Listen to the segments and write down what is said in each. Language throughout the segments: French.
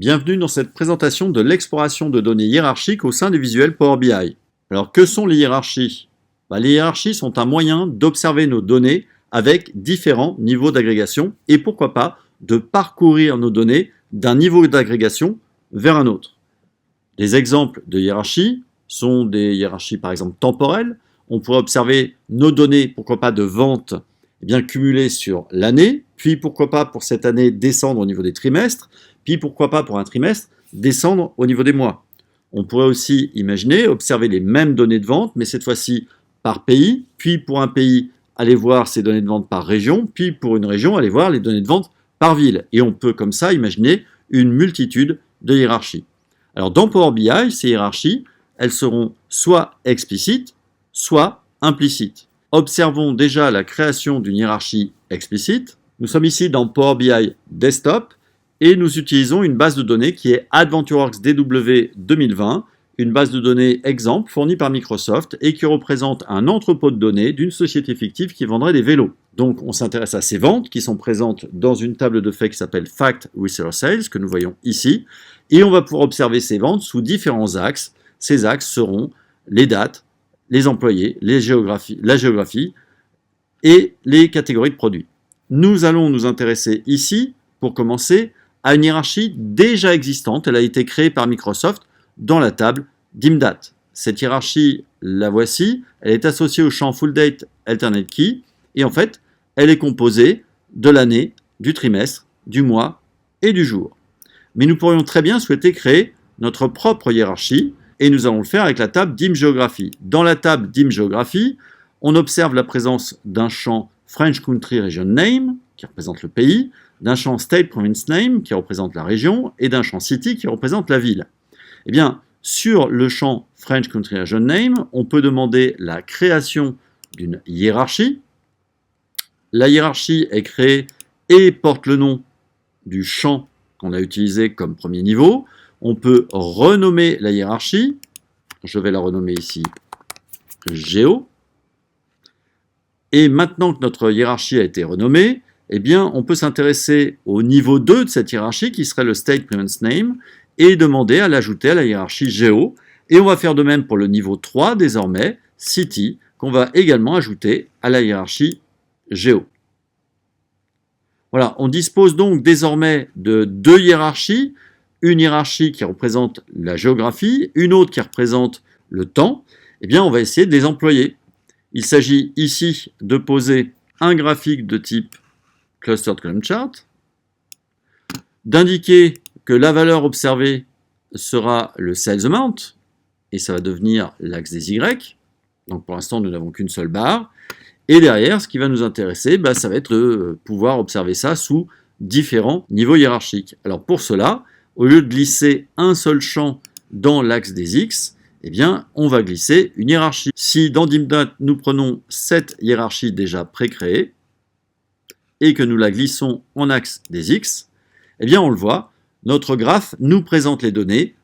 Bienvenue dans cette présentation de l'exploration de données hiérarchiques au sein du visuel Power BI. Alors que sont les hiérarchies? Les hiérarchies sont un moyen d'observer nos données avec différents niveaux d'agrégation et pourquoi pas de parcourir nos données d'un niveau d'agrégation vers un autre. Des exemples de hiérarchies sont des hiérarchies par exemple temporelles. On pourrait observer nos données, pourquoi pas de vente, cumulées sur l'année, puis pourquoi pas pour cette année descendre au niveau des trimestres, puis pourquoi pas pour un trimestre descendre au niveau des mois. On pourrait aussi imaginer observer les mêmes données de vente, mais cette fois-ci par pays, puis pour un pays, aller voir ces données de vente par région, puis pour une région, aller voir les données de vente par ville. Et on peut comme ça imaginer une multitude de hiérarchies. Alors dans Power BI, ces hiérarchies, elles seront soit explicites, soit implicites. Observons déjà la création d'une hiérarchie explicite. Nous sommes ici dans Power BI Desktop et nous utilisons une base de données qui est AdventureWorks DW 2020, une base de données exemple fournie par Microsoft et qui représente un entrepôt de données d'une société fictive qui vendrait des vélos. Donc on s'intéresse à ces ventes qui sont présentes dans une table de faits qui s'appelle Fact Reseller Sales, que nous voyons ici, et on va pouvoir observer ces ventes sous différents axes. Ces axes seront les dates, les employés, la géographie et les catégories de produits. Nous allons nous intéresser ici, pour commencer, à une hiérarchie déjà existante. Elle a été créée par Microsoft dans la table d'IMDAT. Cette hiérarchie, la voici, elle est associée au champ Full Date Alternate Key et en fait, elle est composée de l'année, du trimestre, du mois et du jour. Mais nous pourrions très bien souhaiter créer notre propre hiérarchie et nous allons le faire avec la table d'IMGeography. Dans la table d'IMGeography, on observe la présence d'un champ French Country Region Name, qui représente le pays, d'un champ State Province Name, qui représente la région, et d'un champ City, qui représente la ville. Eh bien, sur le champ French Country Region Name, on peut demander la création d'une hiérarchie. La hiérarchie est créée et porte le nom du champ qu'on a utilisé comme premier niveau. On peut renommer la hiérarchie. Je vais la renommer ici Géo. Et maintenant que notre hiérarchie a été renommée, on peut s'intéresser au niveau 2 de cette hiérarchie, qui serait le State Province Name, et demander à l'ajouter à la hiérarchie Géo. Et on va faire de même pour le niveau 3, désormais, City, qu'on va également ajouter à la hiérarchie Géo. Voilà, on dispose donc désormais de deux hiérarchies, une hiérarchie qui représente la géographie, une autre qui représente le temps. On va essayer de les employer. Il s'agit ici de poser un graphique de type Clustered Column Chart, d'indiquer que la valeur observée sera le Sales Amount, et ça va devenir l'axe des Y. Donc pour l'instant, nous n'avons qu'une seule barre. Et derrière, ce qui va nous intéresser, ça va être de pouvoir observer ça sous différents niveaux hiérarchiques. Alors pour cela, au lieu de glisser un seul champ dans l'axe des X, on va glisser une hiérarchie. Si dans DIMDAT, nous prenons cette hiérarchie déjà pré-créée et que nous la glissons en axe des X, on le voit, notre graphe nous présente les données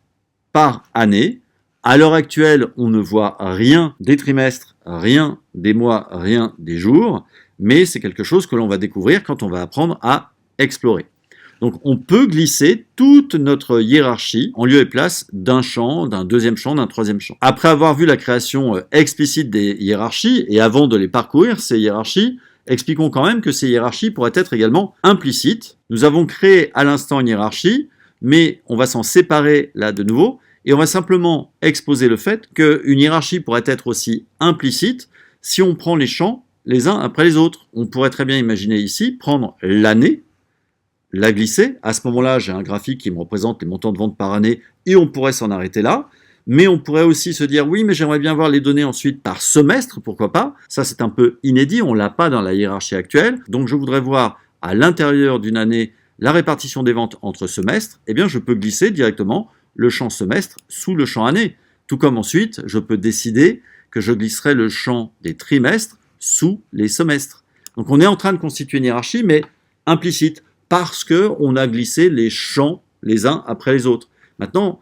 par année. À l'heure actuelle, on ne voit rien des trimestres, rien des mois, rien des jours, mais c'est quelque chose que l'on va découvrir quand on va apprendre à explorer. Donc on peut glisser toute notre hiérarchie en lieu et place d'un champ, d'un deuxième champ, d'un troisième champ. Après avoir vu la création explicite des hiérarchies, et avant de les parcourir, ces hiérarchies, expliquons quand même que ces hiérarchies pourraient être également implicites. Nous avons créé à l'instant une hiérarchie, mais on va s'en séparer là de nouveau, et on va simplement exposer le fait qu'une hiérarchie pourrait être aussi implicite si on prend les champs les uns après les autres. On pourrait très bien imaginer ici prendre l'année, la glisser. À ce moment-là, j'ai un graphique qui me représente les montants de vente par année et on pourrait s'en arrêter là. Mais on pourrait aussi se dire, oui, mais j'aimerais bien voir les données ensuite par semestre, pourquoi pas. Ça, c'est un peu inédit, on ne l'a pas dans la hiérarchie actuelle. Donc, je voudrais voir à l'intérieur d'une année la répartition des ventes entre semestres. Je peux glisser directement le champ semestre sous le champ année. Tout comme ensuite, je peux décider que je glisserai le champ des trimestres sous les semestres. Donc, on est en train de constituer une hiérarchie, mais implicite, parce qu'on a glissé les champs les uns après les autres. Maintenant,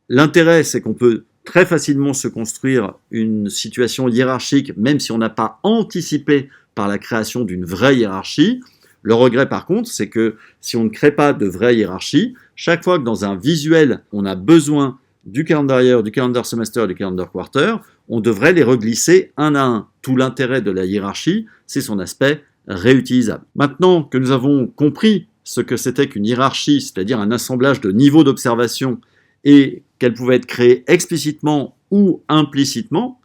l'intérêt, c'est qu'on peut très facilement se construire une situation hiérarchique, même si on n'a pas anticipé par la création d'une vraie hiérarchie. Le regret par contre, c'est que si on ne crée pas de vraie hiérarchie, chaque fois que dans un visuel, on a besoin du calendar year, du calendar semester et du calendar quarter, on devrait les reglisser un à un. Tout l'intérêt de la hiérarchie, c'est son aspect réutilisable. Maintenant que nous avons compris ce que c'était qu'une hiérarchie, c'est-à-dire un assemblage de niveaux d'observation et qu'elle pouvait être créée explicitement ou implicitement,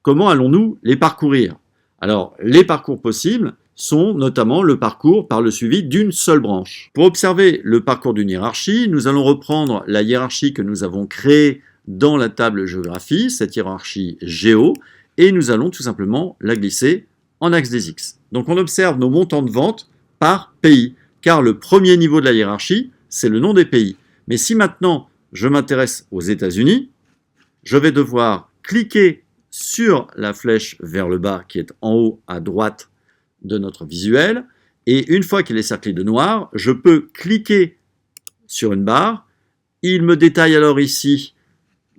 comment allons-nous les parcourir? Alors, les parcours possibles sont notamment le parcours par le suivi d'une seule branche. Pour observer le parcours d'une hiérarchie, nous allons reprendre la hiérarchie que nous avons créée dans la table géographie, cette hiérarchie géo, et nous allons tout simplement la glisser en axe des X. Donc on observe nos montants de vente par pays, car le premier niveau de la hiérarchie, c'est le nom des pays. Mais si maintenant je m'intéresse aux États-Unis, je vais devoir cliquer sur la flèche vers le bas qui est en haut à droite de notre visuel, et une fois qu'il est cerclé de noir, je peux cliquer sur une barre. Il me détaille alors ici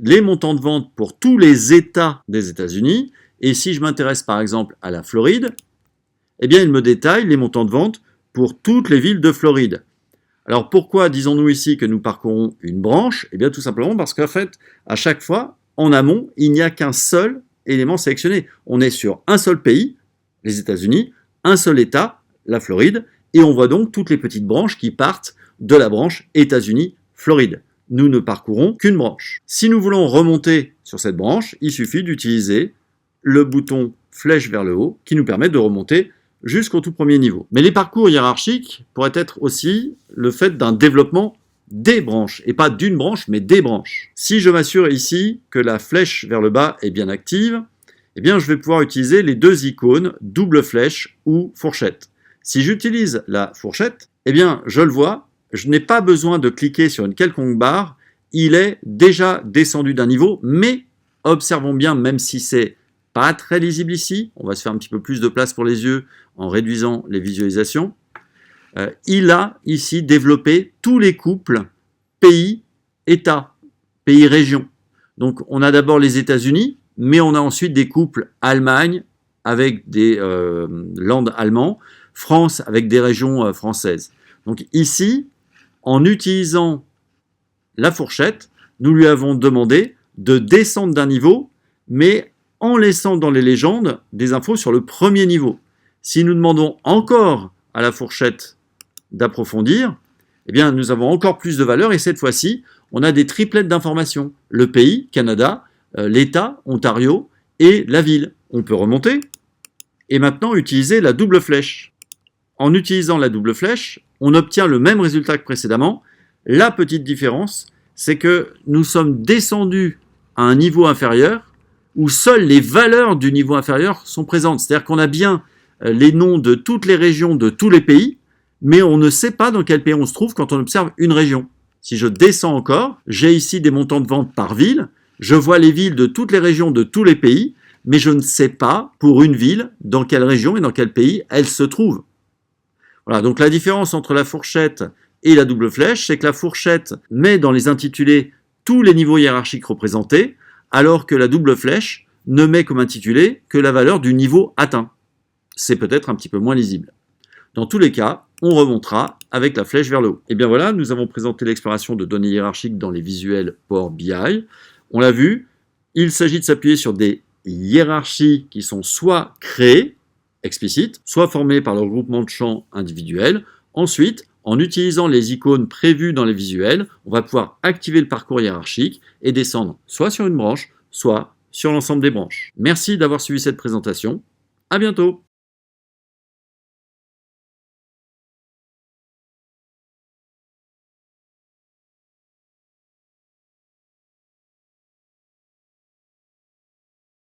les montants de vente pour tous les États des États-Unis, et si je m'intéresse par exemple à la Floride, eh bien il me détaille les montants de vente pour toutes les villes de Floride. Alors pourquoi disons-nous ici que nous parcourons une branche? Eh bien tout simplement parce qu'en fait, à chaque fois, en amont, il n'y a qu'un seul élément sélectionné. On est sur un seul pays, les États-Unis, un seul État, la Floride, et on voit donc toutes les petites branches qui partent de la branche États-Unis-Floride. Nous ne parcourons qu'une branche. Si nous voulons remonter sur cette branche, il suffit d'utiliser le bouton flèche vers le haut qui nous permet de remonter jusqu'au tout premier niveau. Mais les parcours hiérarchiques pourraient être aussi le fait d'un développement des branches, et pas d'une branche, mais des branches. Si je m'assure ici que la flèche vers le bas est bien active, eh bien je vais pouvoir utiliser les deux icônes double flèche ou fourchette. Si j'utilise la fourchette, eh bien je le vois, je n'ai pas besoin de cliquer sur une quelconque barre, il est déjà descendu d'un niveau, mais observons bien, même si c'est pas très lisible ici, on va se faire un petit peu plus de place pour les yeux en réduisant les visualisations, il a ici développé tous les couples pays-État, pays-région. Donc on a d'abord les États-Unis, mais on a ensuite des couples Allemagne avec des lands allemands, France avec des régions françaises. Donc ici, en utilisant la fourchette, nous lui avons demandé de descendre d'un niveau, mais en laissant dans les légendes des infos sur le premier niveau. Si nous demandons encore à la fourchette d'approfondir, eh bien nous avons encore plus de valeur et cette fois-ci, on a des triplettes d'informations. Le pays, Canada, l'État, Ontario et la ville. On peut remonter et maintenant utiliser la double flèche. En utilisant la double flèche, on obtient le même résultat que précédemment. La petite différence, c'est que nous sommes descendus à un niveau inférieur où seules les valeurs du niveau inférieur sont présentes. C'est-à-dire qu'on a bien les noms de toutes les régions de tous les pays, mais on ne sait pas dans quel pays on se trouve quand on observe une région. Si je descends encore, j'ai ici des montants de vente par ville, je vois les villes de toutes les régions de tous les pays, mais je ne sais pas pour une ville dans quelle région et dans quel pays elle se trouve. Voilà, donc la différence entre la fourchette et la double flèche, c'est que la fourchette met dans les intitulés tous les niveaux hiérarchiques représentés, alors que la double flèche ne met comme intitulé que la valeur du niveau atteint. C'est peut-être un petit peu moins lisible. Dans tous les cas, on remontera avec la flèche vers le haut. Et bien voilà, nous avons présenté l'exploration de données hiérarchiques dans les visuels Power BI. On l'a vu, il s'agit de s'appuyer sur des hiérarchies qui sont soit créées, explicites, soit formées par le regroupement de champs individuels. Ensuite, en utilisant les icônes prévues dans les visuels, on va pouvoir activer le parcours hiérarchique et descendre soit sur une branche, soit sur l'ensemble des branches. Merci d'avoir suivi cette présentation. À bientôt.